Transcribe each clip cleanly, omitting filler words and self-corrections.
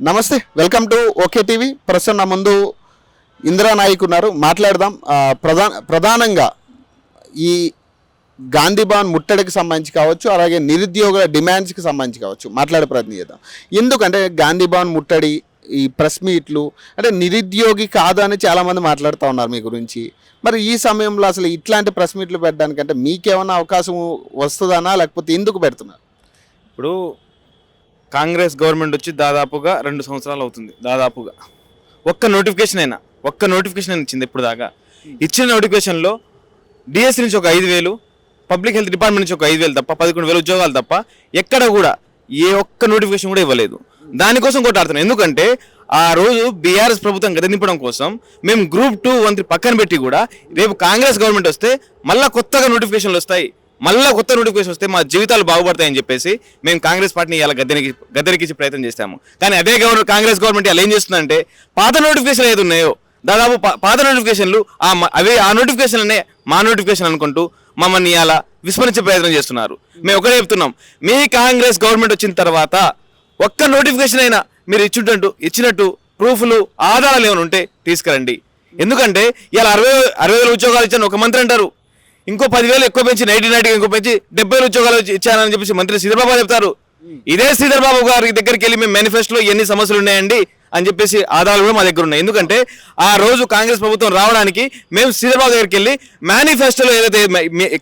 నమస్తే, welcome to okay TV. ప్రస్తుతం నా ముందు ఇందిరా నాయక్ ఉన్నారు, మాట్లాడదాం. ప్రధానంగా ఈ గాంధీ భవన్ ముట్టడికి సంబంధించి కావచ్చు, అలాగే నిరుద్యోగుల డిమాండ్స్కి సంబంధించి కావచ్చు మాట్లాడే ప్రయత్నం చేద్దాం. ఎందుకంటే గాంధీ భవన్ ముట్టడి, ఈ ప్రెస్ మీట్లు అంటే నిరుద్యోగి కాదు అని చాలామంది మాట్లాడుతూ ఉన్నారు మీ గురించి. మరి ఈ సమయంలో అసలు ఇట్లాంటి ప్రెస్ మీట్లు పెట్టడానికంటే మీకేమన్నా అవకాశం వస్తుందనా, లేకపోతే ఎందుకు పెడుతున్నారు? ఇప్పుడు కాంగ్రెస్ గవర్నమెంట్ వచ్చి దాదాపుగా 2 సంవత్సరాలు అవుతుంది. దాదాపుగా ఒక్క నోటిఫికేషన్ అయినా ఇచ్చింది ఇప్పుడు దాకా. ఇచ్చిన నోటిఫికేషన్లో డిఎస్సి నుంచి ఒక 5,000, పబ్లిక్ హెల్త్ డిపార్ట్మెంట్ నుంచి ఒక 5,000 తప్ప 11,000 ఉద్యోగాలు తప్ప ఎక్కడ కూడా ఏ ఒక్క నోటిఫికేషన్ కూడా ఇవ్వలేదు. దానికోసం కొట్టాడుతున్నాం. ఎందుకంటే ఆ రోజు బీఆర్ఎస్ ప్రభుత్వం గద్దెదింపడం కోసం మేము గ్రూప్ 2 1 పక్కన పెట్టి కూడా రేపు కాంగ్రెస్ గవర్నమెంట్ వస్తే మళ్ళీ కొత్తగా నోటిఫికేషన్లు వస్తాయి, కొత్త నోటిఫికేషన్ వస్తే మా జీవితాలు బాగుపడతాయని చెప్పేసి మేము కాంగ్రెస్ పార్టీని ఇలా గద్దెనెక్కించే ప్రయత్నం చేస్తాము. కానీ అదే కాంగ్రెస్ గవర్నమెంట్ ఇలా ఏం చేస్తుందంటే పాత నోటిఫికేషన్ ఏది ఉన్నాయో దాదాపు పాత నోటిఫికేషన్లు ఆ నోటిఫికేషన్లనే మా నోటిఫికేషన్ అనుకుంటూ మమ్మల్ని ఇలా విస్మరించే ప్రయత్నం చేస్తున్నారు. మేము ఒకటే చెప్తున్నాం, మీ కాంగ్రెస్ గవర్నమెంట్ వచ్చిన తర్వాత ఒక్క నోటిఫికేషన్ అయినా మీరు ఇచ్చినట్టు ప్రూఫ్లు ఆధారాలు ఏమైనా ఉంటే తీసుకురండి. ఎందుకంటే ఇలా 60,000 ఉద్యోగాలు ఇచ్చాను ఒక మంత్రి అంటారు, ఇంకో 10,000 ఎక్కువ పెంచి 90 ఇంకో పెంచి 70,000 ఉద్యోగాలు ఇచ్చానని చెప్పేసి మంత్రి శ్రీధర్ బాబు చెప్తారు. ఇదే శ్రీధర్ బాబు గారి దగ్గరికి వెళ్ళి మేము మేనిఫెస్టోలో ఎన్ని సమస్యలు ఉన్నాయండి అని చెప్పేసి ఆధారాలు కూడా మా దగ్గర ఉన్నాయి. ఎందుకంటే ఆ రోజు కాంగ్రెస్ ప్రభుత్వం రావడానికి మేము శ్రీధర్ బాబు దగ్గరికి వెళ్ళి మేనిఫెస్టోలో ఏదైతే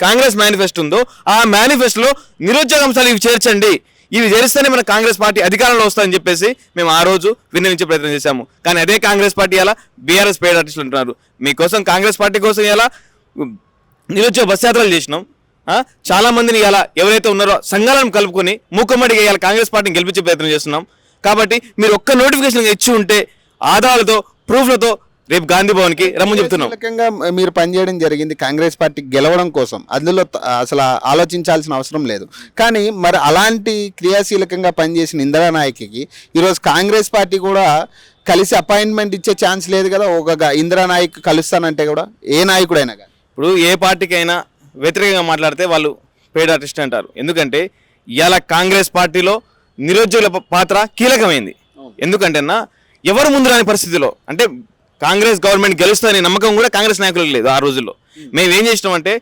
కాంగ్రెస్ మేనిఫెస్టో ఉందో ఆ మేనిఫెస్టోలో నిరుద్యోగ అంశాలు ఇవి చేర్చండి, ఇవి చేరిస్తేనే మన కాంగ్రెస్ పార్టీ అధికారంలో వస్తుందని చెప్పేసి మేము ఆ రోజు విన్నవించే ప్రయత్నం చేశాము. కానీ అదే కాంగ్రెస్ పార్టీ అలా బీఆర్ఎస్ పేడ్ ఆర్టిస్టులు ఉంటున్నారు. మీకోసం కాంగ్రెస్ పార్టీ కోసం ఎలా నిరుద్యోగ బస్ యాత్రలు చేసినాం. చాలా మందిని ఇలా ఎవరైతే ఉన్నారో సంఘాలను కలుపుకొని మూకమ్మడిగా ఇలా కాంగ్రెస్ పార్టీని గెలిపించే ప్రయత్నం చేస్తున్నాం. కాబట్టి మీరు ఒక్క నోటిఫికేషన్ ఇచ్చి ఉంటే ఆధారాలతో ప్రూఫ్లతో రేపు గాంధీ భవన్కి రమ్మని చెప్తున్నాం. మీరు పనిచేయడం జరిగింది కాంగ్రెస్ పార్టీ గెలవడం కోసం, అందులో అసలు ఆలోచించాల్సిన అవసరం లేదు. కానీ మరి అలాంటి క్రియాశీలకంగా పనిచేసిన ఇందిరా నాయక్కి ఈరోజు కాంగ్రెస్ పార్టీ కూడా కలిసి అపాయింట్మెంట్ ఇచ్చే ఛాన్స్ లేదు కదా. ఒక ఇందిరా నాయక్ కలుస్తానంటే కూడా ఏ నాయకుడైనా కానీ ఇప్పుడు ఏ పార్టీకైనా వ్యతిరేకంగా మాట్లాడితే వాళ్ళు పేడ్ ఆర్టిస్ట్ అంటారు. ఎందుకంటే ఇలా కాంగ్రెస్ పార్టీలో నిరుద్యోగుల పాత్ర కీలకమైంది. ఎందుకంటే ఎవరు ముందు రాని పరిస్థితిలో అంటే కాంగ్రెస్ గవర్నమెంట్ గెలుస్తుందనే నమ్మకం కూడా కాంగ్రెస్ నాయకులకు లేదు. ఆ రోజుల్లో మేము ఏం చేసినామంటే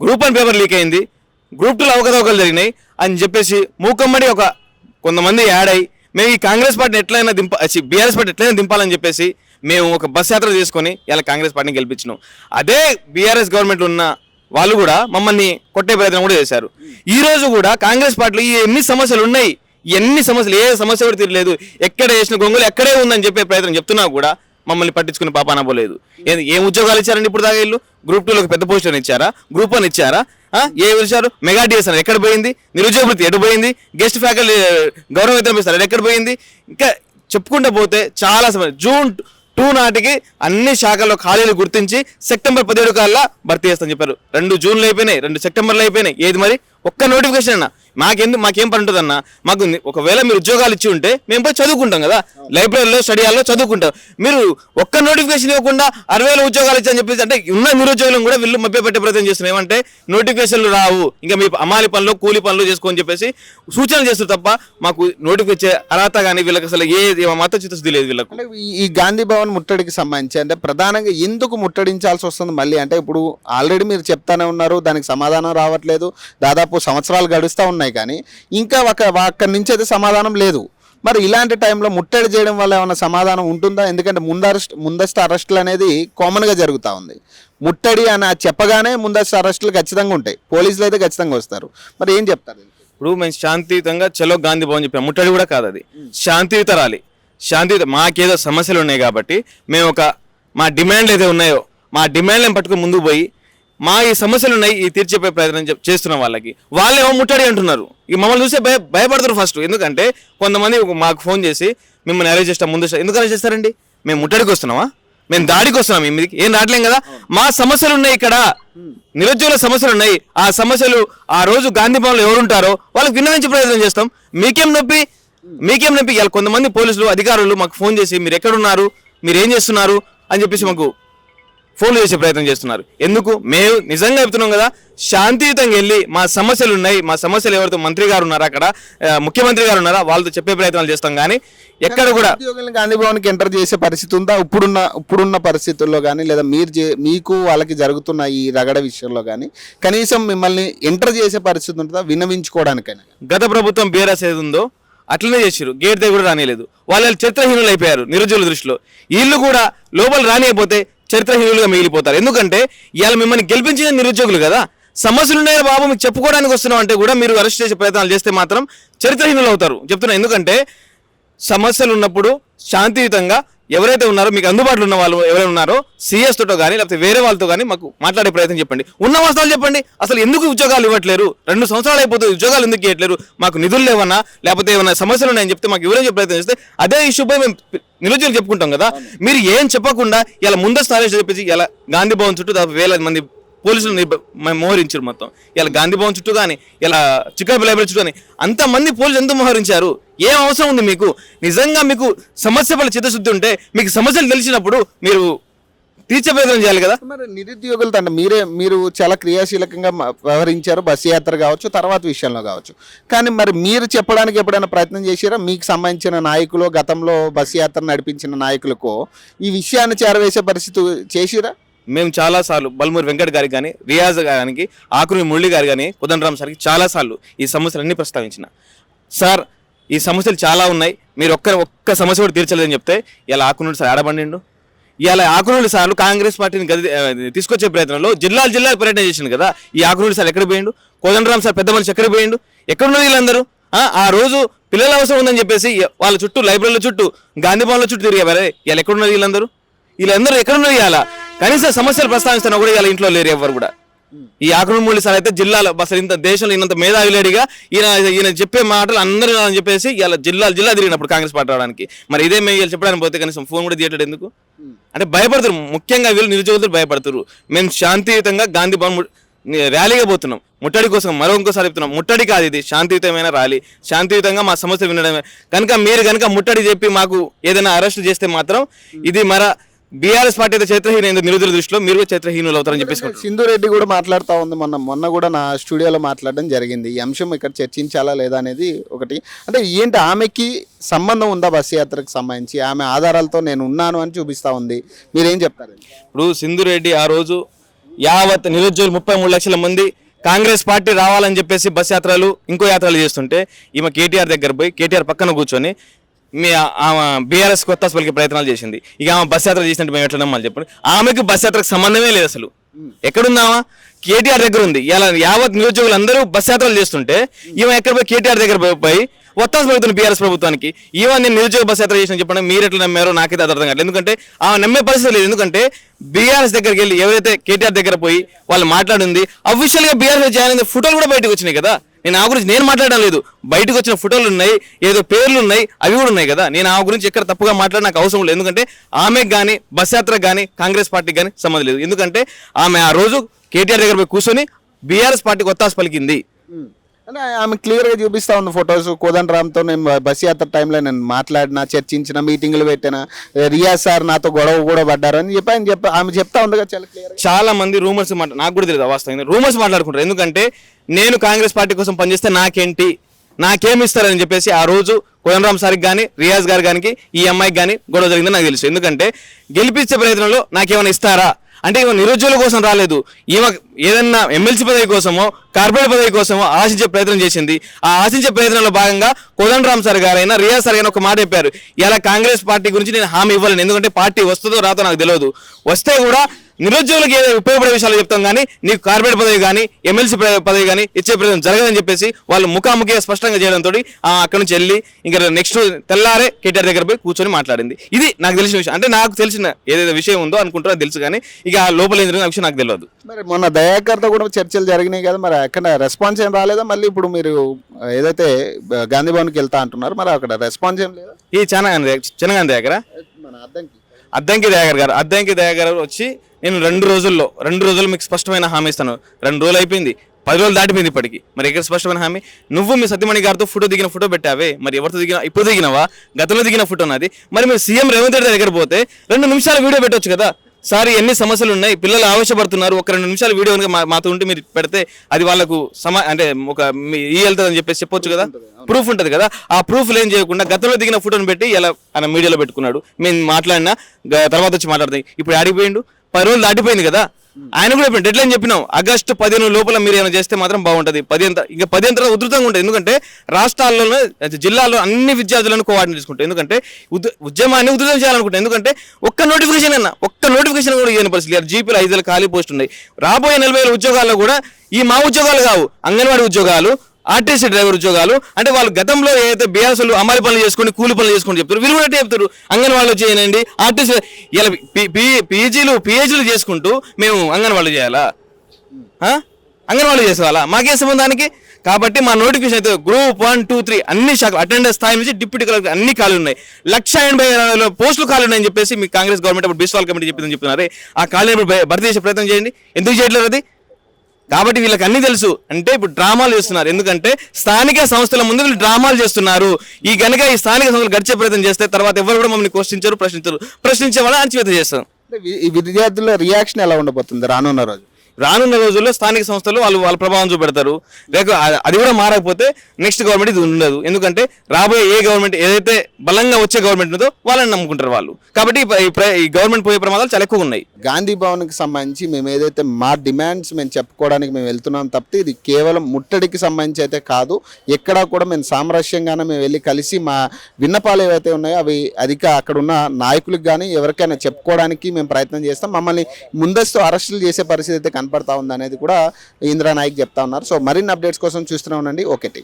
గ్రూప్ 1 పేపర్ లీక్ అయింది, గ్రూప్ 2లో అవకతవకలు జరిగినాయి అని చెప్పేసి మూకమ్మడి కొంతమంది యాడ్ అయ్యి మేము ఈ కాంగ్రెస్ పార్టీని బీఆర్ఎస్ పార్టీ ఎట్లయినా దింపాలని చెప్పేసి మేము ఒక బస్ యాత్ర చేసుకొని ఇలా కాంగ్రెస్ పార్టీని గెలిపించినాం. అదే బీఆర్ఎస్ గవర్నమెంట్ ఉన్న వాళ్ళు కూడా మమ్మల్ని కొట్టే ప్రయత్నం కూడా చేశారు. ఈ రోజు కూడా కాంగ్రెస్ పార్టీలో ఎన్ని సమస్యలు ఉన్నాయి, ఎన్ని సమస్యలు, ఏ సమస్య కూడా తీరలేదు, ఎక్కడ వేసిన గొంగులు ఎక్కడే ఉందని చెప్పే ప్రయత్నం చెప్తున్నా కూడా మమ్మల్ని పట్టించుకునే పాపాన పోలేదు. ఏం ఉద్యోగాలు ఇచ్చారండి ఇప్పుడు దాకా? వీళ్ళు గ్రూప్ 2లోకి పెద్ద పోస్టులను ఇచ్చారా, గ్రూప్ 1 ఇచ్చారా, ఏ ఇచ్చారు? మెగా డిఎస్ అని ఎక్కడ పోయింది? నిరుద్యోగ వృత్తి ఎటు పోయింది? గెస్ట్ ఫ్యాకల్టీ గౌరవ వేతనం ఇస్తారు అది ఎక్కడ పోయింది? ఇంకా చెప్పుకుంటూ పోతే చాలా సమయం. జూన్ 2 నాటికి అన్ని శాఖల్లో ఖాళీలు గుర్తించి సెప్టెంబర్ 17 కల్లా భర్తీ చేస్తామని చెప్పారు. 2 జూన్లు అయిపోయినాయి, 2 సెప్టెంబర్లు అయిపోయినాయి. ఏది మరి ఒక్క నోటిఫికేషన్ అన్నా మాకేం పని ఉంటుందన్నా? మాకు ఒకవేళ మీరు ఉద్యోగాలు ఇచ్చి ఉంటే మేము పోయి చదువుకుంటాం కదా, లైబ్రరీలో స్టడీ హాల్లో చదువుకుంటాం. మీరు ఒక్క నోటిఫికేషన్ ఇవ్వకుండా 60,000 ఉద్యోగాలు ఇచ్చని చెప్పేసి అంటే ఉన్న నిరుద్యోగులను కూడా వీళ్ళు మభ్యపెట్టే ప్రయత్నం చేస్తున్నారు. ఏమంటే నోటిఫికేషన్లు రావు, ఇంకా మీ అమాలి పనులు కూలి పనులు చేసుకోని చెప్పేసి సూచనలు చేస్తారు తప్ప మాకు నోటిఫికేషన్ ఇచ్చే అర్హత కానీ వీళ్ళకి అసలు ఏ మత చిత్తశుద్ధి లేదు వీళ్ళకు. ఈ గాంధీ భవన్ ముట్టడికి సంబంధించి అంటే ప్రధానంగా ఎందుకు ముట్టడించాల్సి వస్తుంది మళ్ళీ అంటే ఇప్పుడు ఆల్రెడీ మీరు చెప్తానే ఉన్నారు, దానికి సమాధానం రావట్లేదు, దాదాపు సంవత్సరాలు గడుస్తూ ఉన్నాయి కానీ ఇంకా అక్కడి నుంచి అయితే సమాధానం లేదు. మరి ఇలాంటి టైంలో ముట్టడి చేయడం వల్ల ఏమైనా సమాధానం ఉంటుందా? ఎందుకంటే ముందస్తు అరెస్టులు అనేది కామన్గా జరుగుతూ ఉంది. ముట్టడి అని చెప్పగానే ముందస్తు అరెస్టులు ఖచ్చితంగా ఉంటాయి, పోలీసులు అయితే ఖచ్చితంగా వస్తారు. మరి ఏం చెప్తారు? ఇప్పుడు మేము శాంతియుతంగా చలో గాంధీ భవన్ చెప్పాము, ముట్టడి కూడా కాదు అది, శాంతియుత ర్యాలీ. మాకేదో సమస్యలు ఉన్నాయి కాబట్టి మేము మా డిమాండ్లు ఏదో ఉన్నాయో మా డిమాండ్లను పట్టుకుని ముందుకు పోయి మా ఈ సమస్యలు ఉన్నాయి ఈ తీర్చిపే ప్రయత్నం చేస్తున్న వాళ్ళేమో ముట్టడి అంటున్నారు. ఇక మమ్మల్ని చూస్తే భయపడతారు ఫస్ట్. ఎందుకంటే కొంతమంది మాకు ఫోన్ చేసి మిమ్మల్ని అరెస్ట్ చేస్తాం ముందు ఎందుకు అరెస్ట్ చేస్తారండి? మేము ముట్టడికి వస్తున్నామా? మేము దాడికి వస్తున్నాం? మీదికి ఏం రావట్లేం కదా. మా సమస్యలు ఉన్నాయి, ఇక్కడ నిరుద్యోగుల సమస్యలు ఉన్నాయి. ఆ సమస్యలు ఆ రోజు గాంధీ భవన్లో ఎవరుంటారో వాళ్ళకి విన్నవించే ప్రయత్నం చేస్తాం. మీకేం నొప్పి? ఇలా కొంతమంది పోలీసులు అధికారులు మాకు ఫోన్ చేసి మీరు ఎక్కడున్నారు, మీరు ఏం చేస్తున్నారు అని చెప్పేసి మాకు ఫోన్లు చేసే ప్రయత్నం చేస్తున్నారు. ఎందుకు? మేము నిజంగా చెప్తున్నాం కదా, శాంతియుతంగా వెళ్ళి మా సమస్యలు ఉన్నాయి, మా సమస్యలు ఎవరితో మంత్రి గారు ఉన్నారా, అక్కడ ముఖ్యమంత్రి గారు ఉన్నారా, వాళ్ళతో చెప్పే ప్రయత్నాలు చేస్తాం. కానీ ఎక్కడ కూడా ఉద్యోగులను గాంధీ భవన్కి ఎంటర్ చేసే పరిస్థితి ఉందా ఇప్పుడున్న పరిస్థితుల్లో కానీ, లేదా మీకు వాళ్ళకి జరుగుతున్న ఈ రగడ విషయంలో కానీ కనీసం మిమ్మల్ని ఎంటర్ చేసే పరిస్థితి ఉంటుందా విన్నవించుకోవడానికైనా? గత ప్రభుత్వం బీఆర్ఎస్ ఏది ఉందో అట్లనే చేసారు, గేట్ దగ్గర కూడా రానిలేదు. వాళ్ళు చరిత్రహీనులు అయిపోయారు నిరుద్యోగుల దృష్టిలో. వీళ్ళు కూడా లోపల రానియకపోతే చరిత్రహీనులుగా మిగిలిపోతారు. ఎందుకంటే ఇవాళ మిమ్మల్ని గెలిపించిన నిరుద్యోగులు కదా, సమస్యలు ఉన్నాయో బాబు మీకు చెప్పుకోవడానికి వస్తున్నాం అంటే కూడా మీరు అరెస్ట్ చేసే ప్రయత్నాలు చేస్తే మాత్రం చరిత్రహీనులు అవుతారు చెప్తున్నా. ఎందుకంటే సమస్యలు ఉన్నప్పుడు శాంతియుతంగా ఎవరైతే ఉన్నారో మీకు అందుబాటులో ఉన్న వాళ్ళు ఎవరైనా ఉన్నారో సీఎస్ తోటో కానీ లేకపోతే వేరే వాళ్ళతో కానీ మాకు మాట్లాడే ప్రయత్నం చెప్పండి. ఉన్న వాస్తవాలు చెప్పండి. అసలు ఎందుకు ఉద్యోగాలు ఇవ్వట్లేరు? 2 సంవత్సరాలు అయిపోతుంది, ఉద్యోగాలు ఎందుకు ఇవ్వట్లేరు? మాకు నిధులు లేవన్నా లేకపోతే ఏమైనా సమస్యలు ఉన్నాయని చెప్తే మాకు వివరించే ప్రయత్నం చేస్తే అదే ఇష్యూపై మేము నిరుద్యోగులు చెప్పుకుంటాం కదా. మీరు ఏం చెప్పకుండా ఇలా ముందస్తు ఆలోచన చెప్పేసి ఇలా గాంధీ భవన్ చుట్టూ 1000 మంది పోలీసులు మోహరించారు. మొత్తం ఇలా గాంధీ భవన్ చుట్టూ కానీ ఇలా చిక్కడపల్లి లైబ్రరీ చుట్టూ కానీ అంతమంది పోలీసులు ఎందుకు మోహరించారు? ఏం అవసరం ఉంది మీకు? నిజంగా మీకు సమస్య పట్ల చిత్తశుద్ధి ఉంటే మీకు సమస్యలు తెలిసినప్పుడు మీరు తీర్చే ప్రయత్నం చేయాలి కదా. మరి నిరుద్యోగులతో అంటే మీరు చాలా క్రియాశీలకంగా వ్యవహరించారు, బస్సు యాత్ర కావచ్చు, తర్వాత విషయంలో కావచ్చు. కానీ మరి మీరు చెప్పడానికి ఎప్పుడైనా ప్రయత్నం చేశారా? మీకు సంబంధించిన నాయకులు, గతంలో బస్సు యాత్ర నడిపించిన నాయకులకు ఈ విషయాన్ని చేరవేసే పరిస్థితి చేసిరా? మేము చాలాసార్లు బల్మూరి వెంకట్ గారికి కానీ, రియాజ్ గారికి, ఆకుని మురళి గారు కానీ, కోదండరామ్ సార్కి చాలాసార్లు ఈ సమస్యలన్నీ ప్రస్తావించిన. సార్ ఈ సమస్యలు చాలా ఉన్నాయి, మీరు ఒక్క సమస్య కూడా తీర్చలేదని చెప్తే ఇలా ఆకునుడి సార్ ఆడబండిండు. ఇలా ఆకునుడి సార్లు కాంగ్రెస్ పార్టీని తీసుకొచ్చే ప్రయత్నంలో జిల్లాలు పర్యటన చేసిండు కదా. ఈ ఆకునుడి సార్ ఎక్కడ పోయిండు? కోదండరామ్ సార్ పెద్ద మనిషి ఎక్కడ పోయిండు? ఎక్కడున్నారు వీళ్ళందరూ? ఆ రోజు పిల్లల అవసరం ఉందని చెప్పేసి వాళ్ళ చుట్టూ లైబ్రరీల చుట్టూ గాంధీ భవన్ల చుట్టూ తిరిగేవారే. ఇలా ఎక్కడున్నారు వీళ్ళందరూ ఎక్కడున్నారు? ఇవాళ కనీసం సమస్యలు ప్రస్తావిస్తున్నా కూడా ఇలా ఇంట్లో లేరు ఎవరు కూడా. ఈ ఆకునుడి సార్ అయితే జిల్లాలో అసలు ఇంత దేశంలో ఇంత మేధావిలేడిగా ఈయన చెప్పే మాటలు అందరూ అని చెప్పేసి ఇలా జిల్లా తిరిగినప్పుడు కాంగ్రెస్ పార్టీ రావడానికి. మరి ఇదే మేము చెప్పడానికి పోతే కనీసం ఫోన్ కూడా తీయటం ఎందుకు? అంటే భయపడతారు, ముఖ్యంగా వీళ్ళు నిరుద్యోగులు భయపడతారు. మేము శాంతియుతంగా గాంధీ భవన్ ర్యాలీగా పోతున్నాం, ముట్టడి కోసం. ఇంకోసారి చెప్తున్నాం, ముట్టడి కాదు ఇది, శాంతియుతమైన ర్యాలీ. శాంతియుతంగా మా సమస్య వినడమే. కనుక మీరు కనుక ముట్టడి చెప్పి మాకు ఏదైనా అరెస్ట్ చేస్తే మాత్రం ఇది బీఆర్ఎస్ పార్టీ అయితే చరిత్రహీన నిరుద్యోగుల దృష్టిలో మీరు చరిత్రహీనులు అవుతారని చెప్పేసి సింధు రెడ్డి కూడా మాట్లాడుతూ ఉంది. మొన్న కూడా నా స్టూడియోలో మాట్లాడడం జరిగింది. ఈ అంశం ఇక్కడ చర్చించాలా లేదా అనేది ఒకటి. అంటే ఏంటి, ఆమెకి సంబంధం ఉందా బస్సు యాత్రకు సంబంధించి? ఆమె ఆధారాలతో నేను ఉన్నాను అని చూపిస్తూ ఉంది. మీరేం చెప్తారు? ఇప్పుడు సింధు రెడ్డి ఆ రోజు యావత్ నిరుద్యోగులు 33 లక్షల మంది కాంగ్రెస్ పార్టీ రావాలని చెప్పేసి బస్ యాత్రలు ఇంకో యాత్రలు చేస్తుంటే ఈమె కేటీఆర్ దగ్గర పోయి కేటీఆర్ పక్కన కూర్చొని ఆమె బీఆర్ఎస్ కొత్త పలికే ప్రయత్నాలు చేసింది. ఇక ఆమె బస్ యాత్ర చేసినట్టు మేము ఎట్లా నమ్మాలి చెప్పండి? ఆమెకు బస్ యాత్రకు సంబంధమే లేదు. అసలు ఎక్కడుందామా? కేటీఆర్ దగ్గర ఉంది. ఇలా యావత్ నిరుద్యోగులు అందరూ బస్ యాత్రలు చేస్తుంటే ఈమె ఎక్కడ పోయి కేటీఆర్ దగ్గర పోయి ఒత్తాసు పడుతుంది బీఆర్ఎస్ ప్రభుత్వానికి. ఈవెన్ నేను నిరుద్యోగ బస్ యాత్ర చేసిన చెప్పండి, మీరు ఎట్లా నమ్మారో నాకైతే అర్థం కాదు. ఎందుకంటే ఆమె నమ్మే పరిస్థితి లేదు. ఎందుకంటే బీఆర్ఎస్ దగ్గరికి వెళ్ళి ఎవరైతే కేటీఆర్ దగ్గర పోయి వాళ్ళు మాట్లాడింది అఫీషియల్ గా బీఆర్ఎస్ జాయిన్ అయిన ఫోటోలు కూడా బయటకు వచ్చినాయి కదా. నేను ఆ గురించి నేను మాట్లాడడం లేదు, బయటకు వచ్చిన ఫోటోలు ఉన్నాయి, ఏదో పేర్లు ఉన్నాయి, అవి కూడా ఉన్నాయి కదా. నేను ఆ గురించి ఎక్కడ తప్పుగా మాట్లాడి నాకు అవసరం లేదు. ఎందుకంటే ఆమెకు కానీ బస్ యాత్రకు కానీ కాంగ్రెస్ పార్టీకి కానీ సంబంధం లేదు. ఎందుకంటే ఆమె ఆ రోజు కేటీఆర్ దగ్గర పోయి కూర్చొని బీఆర్ఎస్ పార్టీకి ఒత్తాసు పలికింది. అంటే ఆమె క్లియర్గా చూపిస్తూ ఉంది ఫొటోస్. కోదండరామ్తో నేను బస్ యాత్ర టైంలో నేను మాట్లాడినా, చర్చించిన, మీటింగ్లు పెట్టినా, రియాజ్ సార్ నాతో గొడవ కూడా పడ్డారని ఆమె చెప్తా ఉంది కదా చాలా క్లియర్. చాలా మంది రూమర్స్ నాకు కూడా తెలియదు వాస్తవంగా రూమర్స్ మాట్లాడుకుంటారు. ఎందుకంటే నేను కాంగ్రెస్ పార్టీ కోసం పనిచేస్తే నాకేంటి, నాకేమి ఇస్తారని చెప్పేసి ఆ రోజు కోదండరామ్ సార్కి కానీ రియాజ్ గారు కానీ ఈ అమ్మాయికి కానీ గొడవ జరిగిందని నాకు తెలుసు. ఎందుకంటే గెలిపించే ప్రయత్నంలో నాకేమైనా ఇస్తారా అంటే ఈమె నిరుద్యోగుల కోసం రాలేదు, ఈమె ఏదన్నా ఎమ్మెల్సీ పదవి కోసమో కార్పొరేట్ పదవి కోసమో ఆశించే ప్రయత్నం చేసింది. ఆ ఆశించే ప్రయత్నంలో భాగంగా కోదండరామ్ సార్ గారైనా రియాజ్ సార్ గారైనా ఒక మాట చెప్పారు, ఇలా కాంగ్రెస్ పార్టీ గురించి నేను హామీ ఇవ్వలేను. ఎందుకంటే పార్టీ వస్తుందో రాతో నాకు తెలియదు, వస్తే కూడా నిరుద్యోగులకు ఏదో ఉపయోగపడే విషయాలు చెప్తాం కానీ నీకు కార్పొరేట్ పదవి కానీ ఎమ్మెల్సీ పదవి కానీ ఇచ్చే ప్రయత్నం జరగదని చెప్పేసి వాళ్ళు ముఖాముఖిగా స్పష్టంగా చేయడంతో అక్కడి నుంచి వెళ్ళి ఇంకా నెక్స్ట్ తెల్లారే కేటీఆర్ దగ్గర పోయి కూర్చొని మాట్లాడింది. ఇది నాకు తెలిసిన విషయం. అంటే నాకు తెలిసిన ఏదైతే విషయం ఉందో అనుకుంటున్నా తెలుసు, కానీ ఇక లోపల ఏం జరిగిన విషయం నాకు తెలియదు. మరి మొన్న దయాకర్తో కూడా చర్చలు జరిగినాయి కదా, మరి అక్కడ రెస్పాన్స్ ఏం రాలేదా? మళ్ళీ ఇప్పుడు మీరు ఏదైతే గాంధీ భవన్కి వెళ్తా అంటున్నారు, మరి అక్కడ రెస్పాన్స్ ఏం లేదా? ఈ చిన్నగాని దగ్గర మన అద్దంకి దయాకర్ గారు వచ్చి నేను 2 రోజులు మీకు స్పష్టమైన హామీ ఇస్తాను. 2 రోజులు అయిపోయింది, 10 రోజులు దాటిపోయింది ఇప్పటికి. మరి ఎక్కడ స్పష్టమైన హామీ? నువ్వు మీ సత్యమణి గారితో ఫోటో పెట్టావే, మరి ఎవరితో దిగినా? ఇప్పుడు దిగినవా? గతంలో దిగిన ఫోటో నాది. మరి మీరు సీఎం రేవంత్ రెడ్డి దగ్గర పోతే 2 నిమిషాల వీడియో పెట్టవచ్చు కదా, సార్ ఎన్ని సమస్యలు ఉన్నాయి, పిల్లలు ఆవేశపడుతున్నారు, ఒక 2 నిమిషాలు వీడియో కనుక మాతో ఉంటే మీరు పెడితే అది వాళ్ళకు అంటే ఒక ఈ వెళ్తుందని చెప్పేసి చెప్పొచ్చు కదా, ప్రూఫ్ ఉంటుంది కదా. ఆ ప్రూఫ్ ఏం చేయకుండా గతంలో దిగిన ఫోటోని పెట్టి ఇలా ఆయన మీడియాలో పెట్టుకున్నాడు. మేము మాట్లాడినా తర్వాత వచ్చి మాట్లాడతాయి. ఇప్పుడు ఆడిపోయిండు, 10 రోజులు దాటిపోయింది కదా. ఆయన కూడా చెప్పిన డెడ్ లైన్ చెప్పినాం, ఆగస్టు 15 లోపల మీరు ఏమైనా చేస్తే మాత్రం బాగుంటుంది. 10 తర్వాత ఉధృతంగా ఉంటుంది. ఎందుకంటే రాష్ట్రాల్లోనే జిల్లాలో అన్ని విద్యార్థులను కోఆర్డినేట్ చేసుకుంటారు. ఎందుకంటే ఉద్యమాన్ని ఉధృతం చేయాలనుకుంటారు. ఎందుకంటే ఒక్క నోటిఫికేషన్ కూడా ఇవ్వని పరిస్థితి. జీపీలో 5,000 ఖాళీ పోస్ట్ ఉన్నాయి. రాబోయే 40,000 ఉద్యోగాల్లో కూడా ఈ మా ఉద్యోగాలు కావు, అంగన్వాడీ ఉద్యోగాలు, ఆర్టీసీ డ్రైవర్ ఉద్యోగాలు. అంటే వాళ్ళు గతంలో ఏదైతే బీఆర్ఎస్లు అమలు పనులు చేసుకుని కూలి పనులు చేసుకుని చెప్తారు, వీళ్ళు కూడా చెప్తారు అంగన్వాడీలో చేయనండి, ఆర్టీసీ ఇలా పిహెచ్లు చేసుకుంటూ మేము అంగన్వాడీ చేయాలా, అంగన్వాడీ చేసుకోవాలా, మాకేం సంబంధానికి. కాబట్టి మా నోటిఫికేషన్ అయితే గ్రూప్ 1, 2, 3 అన్ని శాఖలు అటెండెన్స్ స్థాయి నుంచి డిప్యూటీ కలెక్టర్ అన్ని ఖాళీ ఉన్నాయి. 180,000 పోస్టులు ఖాళీ ఉన్నాయని చెప్పేసి మీ కాంగ్రెస్ గవర్నమెంట్ అప్పుడు బిస్వాల్ కమిటీ చెప్పిందని చెప్తున్నారు. ఆ ఖాళీ భర్తీ చేసే ప్రయత్నం చేయండి. ఎందుకు చేయట్లేదు అది? కాబట్టి వీళ్ళకి అన్ని తెలుసు. అంటే ఇప్పుడు డ్రామాలు చేస్తున్నారు. ఎందుకంటే స్థానిక సంస్థల ముందు వీళ్ళు డ్రామాలు చేస్తున్నారు. ఈ స్థానిక సంస్థలు గడిచే ప్రయత్నం చేస్తే తర్వాత ఎవరు కూడా మమ్మల్ని ప్రశ్నించే వాళ్ళని అణచివేత చేస్తారు. ఈ విద్యార్థుల రియాక్షన్ ఎలా ఉండబోతుంది రానున్న రోజుల్లో స్థానిక సంస్థలు వాళ్ళ ప్రభావం చూపెడతారు. లేక అది కూడా మారకపోతే నెక్స్ట్ గవర్నమెంట్ ఇది ఉండదు. ఎందుకంటే రాబోయే ఏ గవర్నమెంట్ ఏదైతే బలంగా వచ్చే గవర్నమెంట్ ఉందో వాళ్ళని నమ్ముకుంటారు వాళ్ళు. కాబట్టి ఈ గవర్నమెంట్ పోయే ప్రమాదాలు చాలా ఎక్కువ ఉన్నాయి. గాంధీ భవన్కి సంబంధించి మేము ఏదైతే మా డిమాండ్స్ మేము చెప్పుకోవడానికి మేము వెళ్తున్నాం తప్పితే ఇది కేవలం ముట్టడికి సంబంధించి అయితే కాదు. ఎక్కడా కూడా మేము సామరస్యంగానే మేము వెళ్ళి కలిసి మా విన్నపాలు ఏవైతే ఉన్నాయో అవి అక్కడ ఉన్న నాయకులకు కానీ ఎవరికైనా చెప్పుకోవడానికి మేము ప్రయత్నం చేస్తాం. మమ్మల్ని ముందస్తు అరెస్టులు చేసే పరిస్థితి అయితే కనపడతా ఉంది అనేది కూడా ఇంద్రా నాయక్ చెప్తా ఉన్నారు. సో మరిన్ని అప్డేట్స్ కోసం చూస్తూనే ఉండండి ఓకే టీవీ.